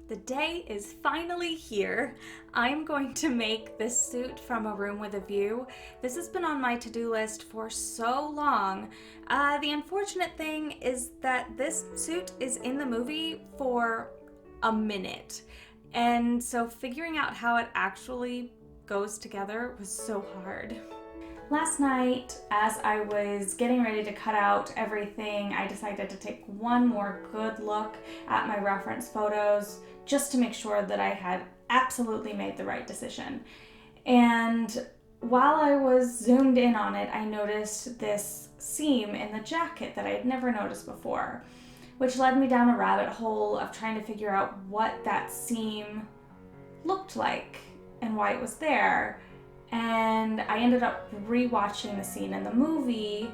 The day is finally here. I'm going to make this suit from A Room with a View. This has been on my to-do list for so long. The unfortunate thing is that this suit is in the movie for a minute. And so figuring out how it actually goes together was so hard. Last night, as I was getting ready to cut out everything, I decided to take one more good look at my reference photos just to make sure that I had absolutely made the right decision. And while I was zoomed in on it, I noticed this seam in the jacket that I had never noticed before, which led me down a rabbit hole of trying to figure out what that seam looked like and why it was there. And I ended up rewatching the scene in the movie,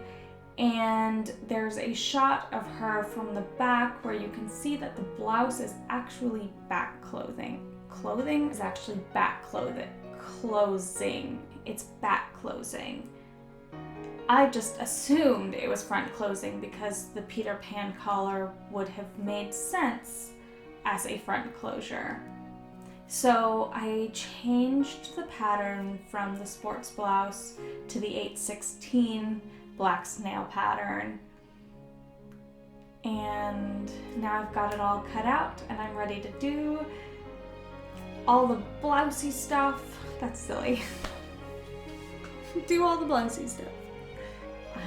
and there's a shot of her from the back where you can see that the blouse is actually back clothing. Clothing is actually back clothing. Closing. It's back closing. I just assumed it was front closing because the Peter Pan collar would have made sense as a front closure. So I changed the pattern from the sports blouse to the 8/16 black snail pattern. And now I've got it all cut out and I'm ready to do all the blousey stuff. That's silly. Do all the blousey stuff.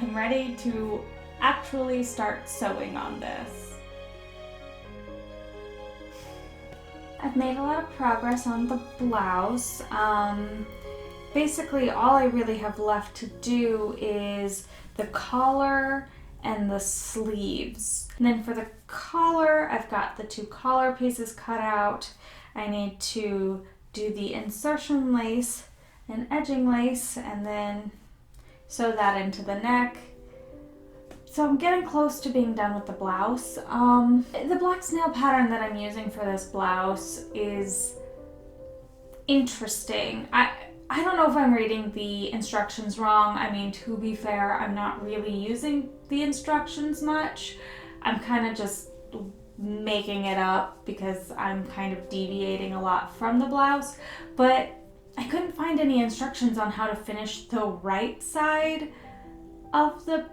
I'm ready to actually start sewing on this. I've made a lot of progress on the blouse. Basically, all I really have left to do is the collar and the sleeves. And then for the collar, I've got the two collar pieces cut out. I need to do the insertion lace and edging lace and then sew that into the neck. So I'm getting close to being done with the blouse. The black snail pattern that I'm using for this blouse is interesting. I don't know if I'm reading the instructions wrong. I mean, to be fair, I'm not really using the instructions much. I'm kind of just making it up because I'm kind of deviating a lot from the blouse. But I couldn't find any instructions on how to finish the right side of the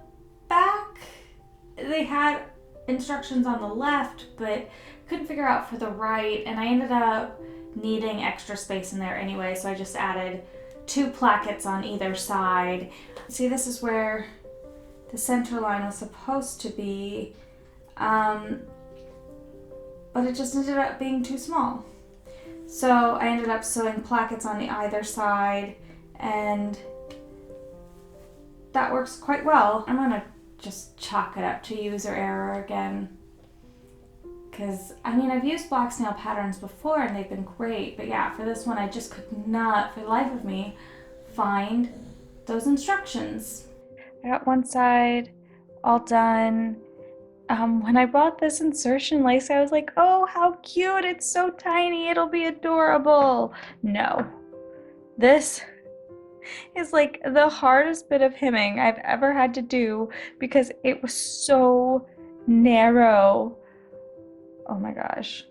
back. They had instructions on the left, but couldn't figure out for the right, and I ended up needing extra space in there anyway, so I just added 2 plackets on either side. See, this is where the center line was supposed to be, but it just ended up being too small. So I ended up sewing plackets on the either side, and that works quite well. I'm gonna just chalk it up to user error again. Because, I mean, I've used black snail patterns before and they've been great, but yeah, for this one I just could not, for the life of me, find those instructions. I got one side all done. When I bought this insertion lace, I was like, oh, how cute, it's so tiny, it'll be adorable. No. This is like the hardest bit of hemming I've ever had to do because it was so narrow. Oh my gosh.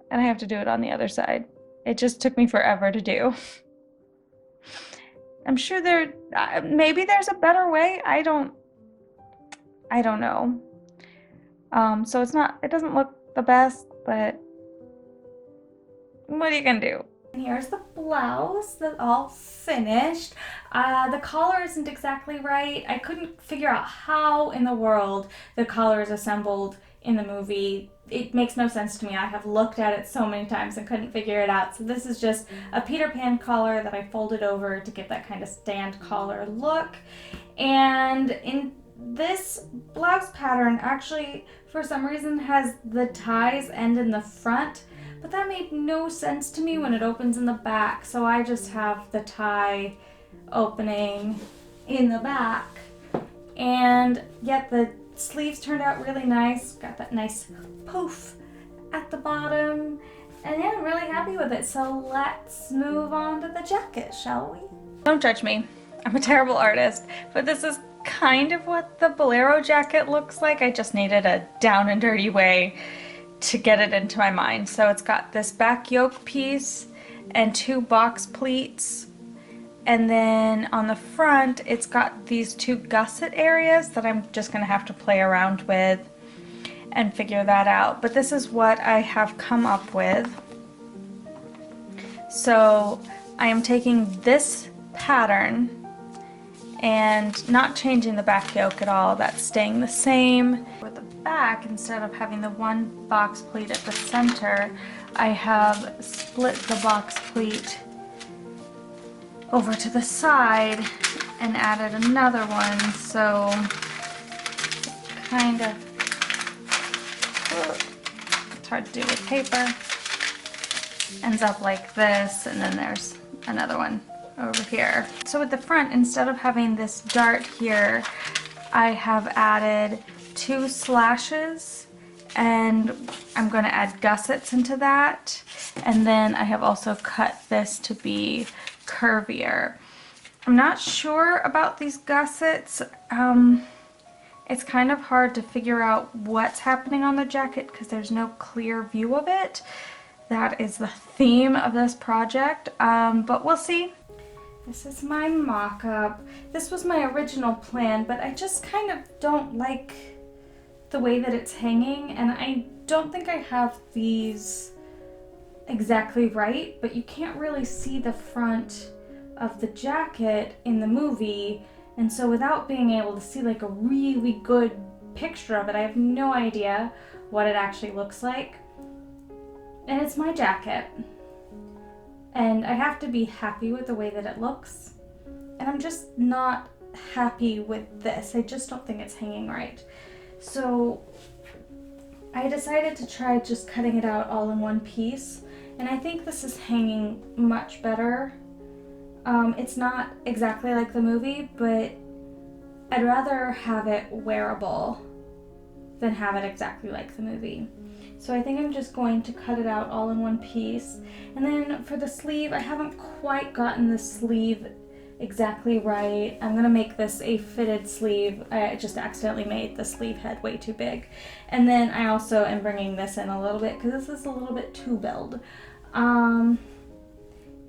And I have to do it on the other side. It just took me forever to do. I'm sure maybe there's a better way. I don't know. So it doesn't look the best, but what are you gonna do? And here's the blouse that's all finished. The collar isn't exactly right. I couldn't figure out how in the world the collar is assembled in the movie. It makes no sense to me. I have looked at it so many times and couldn't figure it out. So this is just a Peter Pan collar that I folded over to get that kind of stand collar look. And in this blouse pattern actually, for some reason, has the ties end in the front. But that made no sense to me when it opens in the back, so I just have the tie opening in the back. And yet the sleeves turned out really nice. Got that nice poof at the bottom. And yeah, I'm really happy with it. So let's move on to the jacket, shall we? Don't judge me. I'm a terrible artist, but this is kind of what the bolero jacket looks like. I just needed a down and dirty way to get it into my mind. So it's got this back yoke piece and 2 box pleats, and then on the front it's got these 2 gusset areas that I'm just gonna have to play around with and figure that out. But this is what I have come up with. So I am taking this pattern and not changing the back yoke at all. That's staying the same. With the back, instead of having the 1 box pleat at the center, I have split the box pleat over to the side and added another one, so kind of, it's hard to do with paper, ends up like this, and then there's another one over here. So with the front, instead of having this dart here, I have added 2 slashes, and I'm going to add gussets into that, and then I have also cut this to be curvier. I'm not sure about these gussets. It's kind of hard to figure out what's happening on the jacket because there's no clear view of it. That is the theme of this project, but we'll see. This is my mock-up. This was my original plan, but I just kind of don't like the way that it's hanging, and I don't think I have these exactly right, but you can't really see the front of the jacket in the movie, and so without being able to see like a really good picture of it, I have no idea what it actually looks like. And it's my jacket, and I have to be happy with the way that it looks, and I'm just not happy with this. I just don't think it's hanging right. So I decided to try just cutting it out all in one piece, and I think this is hanging much better. It's not exactly like the movie, but I'd rather have it wearable than have it exactly like the movie. So I think I'm just going to cut it out all in one piece. And then for the sleeve, I haven't quite gotten the sleeve exactly right. I'm gonna make this a fitted sleeve. I just accidentally made the sleeve head way too big. And then I also am bringing this in a little bit because this is a little bit too build.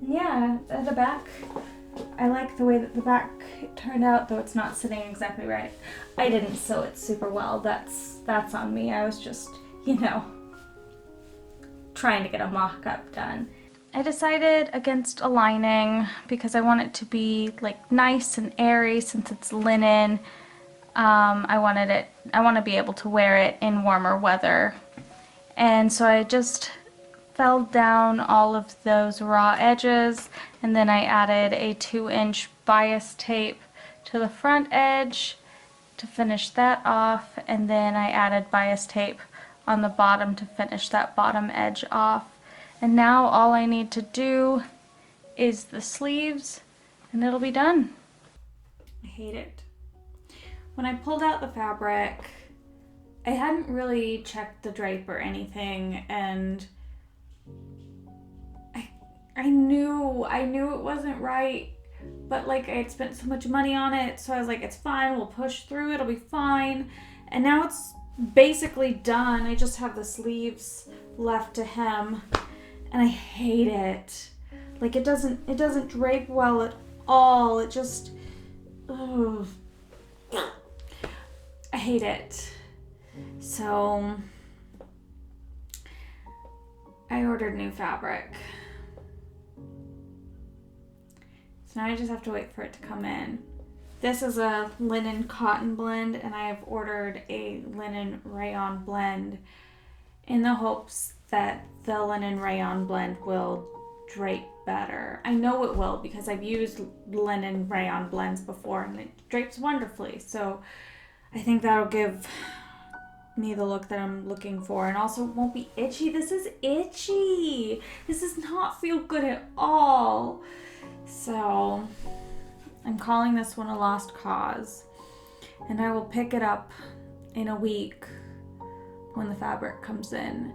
Yeah, at the back, I like the way that the back turned out, though it's not sitting exactly right. I didn't sew it super well. That's on me. I was just, you know, trying to get a mock-up done. I decided against a lining because I want it to be like nice and airy since it's linen. I want to be able to wear it in warmer weather. And so I just felled down all of those raw edges, and then I added a 2-inch bias tape to the front edge to finish that off, and then I added bias tape on the bottom to finish that bottom edge off. And now all I need to do is the sleeves and it'll be done. I hate it. When I pulled out the fabric, I hadn't really checked the drape or anything, and I knew it wasn't right, but like I had spent so much money on it, so I was like, it's fine, we'll push through, it'll be fine. And now it's basically done. I just have the sleeves left to hem, and I hate it. Like it doesn't drape well at all. It just, ugh. I hate it. So I ordered new fabric. So now I just have to wait for it to come in. This is a linen cotton blend, and I have ordered a linen rayon blend in the hopes that the linen rayon blend will drape better. I know it will because I've used linen rayon blends before and it drapes wonderfully. So I think that'll give me the look that I'm looking for, and also it won't be itchy. This is itchy. This does not feel good at all. So I'm calling this one a lost cause, and I will pick it up in a week when the fabric comes in,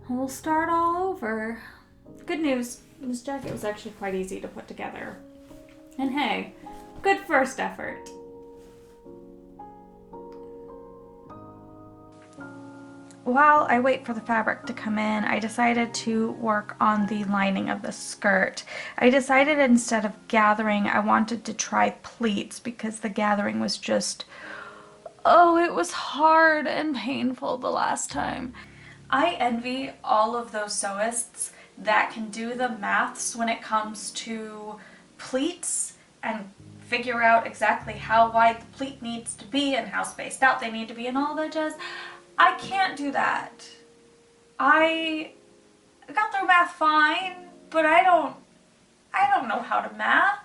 and we'll start all over. Good news, this jacket was actually quite easy to put together. And hey, good first effort. while I wait for the fabric to come in, I decided to work on the lining of the skirt. I decided instead of gathering, I wanted to try pleats because the gathering was just, oh, it was hard and painful the last time. I envy all of those sewists that can do the maths when it comes to pleats and figure out exactly how wide the pleat needs to be and how spaced out they need to be and all that jazz. I can't do that. I got through math fine, but I don't know how to math.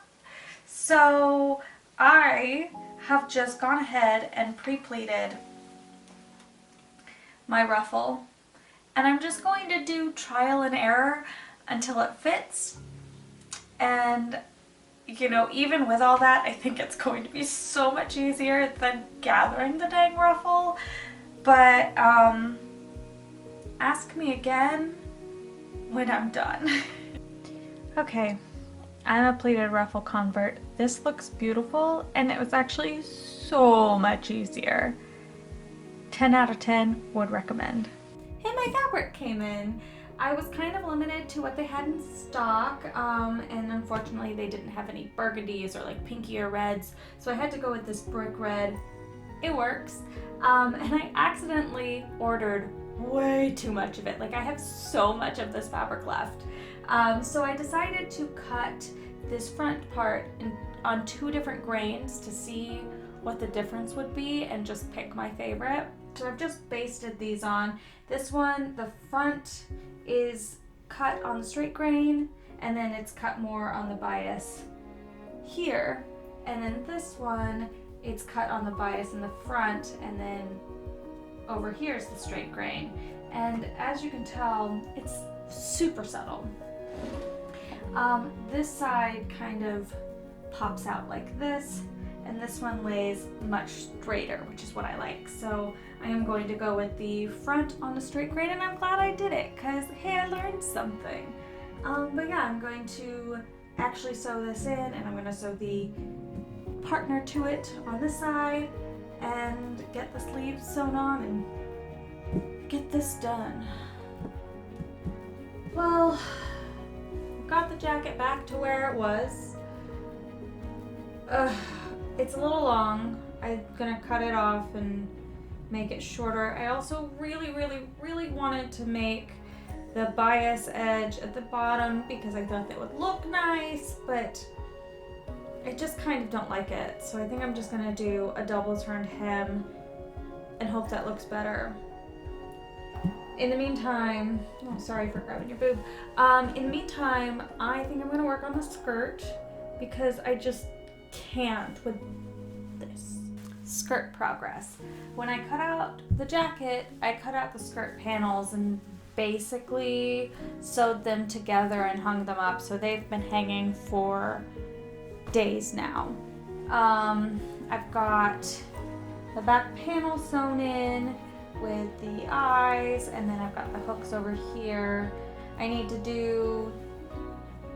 So I have just gone ahead and pre-pleated my ruffle, and I'm just going to do trial and error until it fits. And you know, even with all that, I think it's going to be so much easier than gathering the dang ruffle. But ask me again when I'm done. Okay, I'm a pleated ruffle convert. This looks beautiful, and it was actually so much easier. 10 out of 10 would recommend. Hey, my fabric came in. I was kind of limited to what they had in stock, and unfortunately they didn't have any burgundies or like pinky or reds, so I had to go with this brick red. It works. And I accidentally ordered way too much of it. Like, I have so much of this fabric left. So I decided to cut this front part on 2 different grains to see what the difference would be and just pick my favorite. So I've just basted these on. This one, the front is cut on the straight grain, and then it's cut more on the bias here. And then this one, it's cut on the bias in the front, and then over here is the straight grain. And as you can tell, it's super subtle. This side kind of pops out like this, and this one lays much straighter, which is what I like. So I am going to go with the front on the straight grain, and I'm glad I did it because, hey, I learned something. But yeah, I'm going to actually sew this in, and I'm going to sew the partner to it on this side and get the sleeves sewn on and get this done. Well, got the jacket back to where it was. It's a little long. I'm gonna cut it off and make it shorter. I also really wanted to make the bias edge at the bottom because I thought that would look nice, but I just kind of don't like it. So I think I'm just gonna do a double turned hem and hope that looks better. In the meantime, oh, sorry for grabbing your boob. In the meantime, I think I'm gonna work on the skirt because I just can't with this. Skirt progress. When I cut out the jacket, I cut out the skirt panels and basically sewed them together and hung them up. So they've been hanging for days now. I've got the back panel sewn in with the eyes, and then I've got the hooks over here. I need to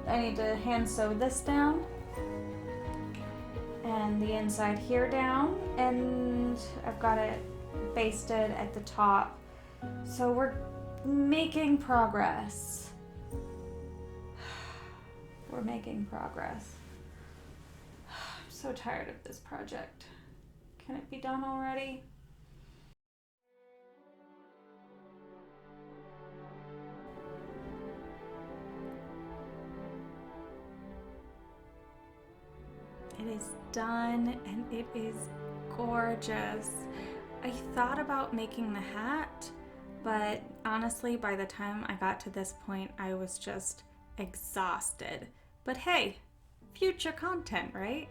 hand sew this down and the inside here down, and I've got it basted at the top. So we're making progress. We're making progress. I'm so tired of this project. Can it be done already? It is done, and it is gorgeous. I thought about making the hat, but honestly, by the time I got to this point, I was just exhausted. But hey, future content, right?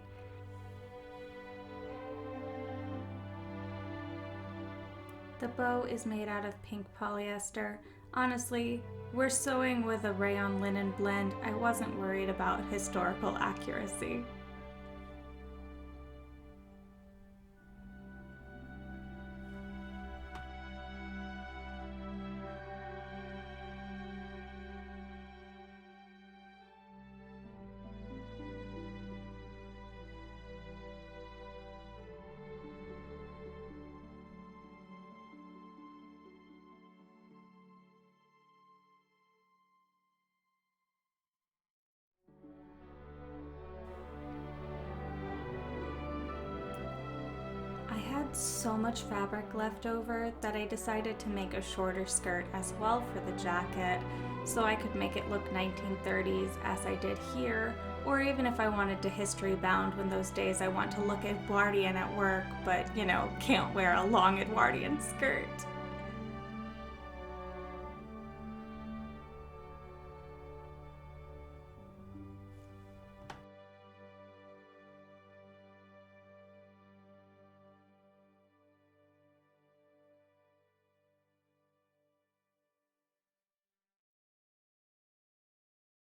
The bow is made out of pink polyester. Honestly, we're sewing with a rayon linen blend. I wasn't worried about historical accuracy. had so much fabric left over that I decided to make a shorter skirt as well for the jacket, so I could make it look 1930s as I did here, or even if I wanted to history bound when those days I want to look Edwardian at work, but can't wear a long Edwardian skirt.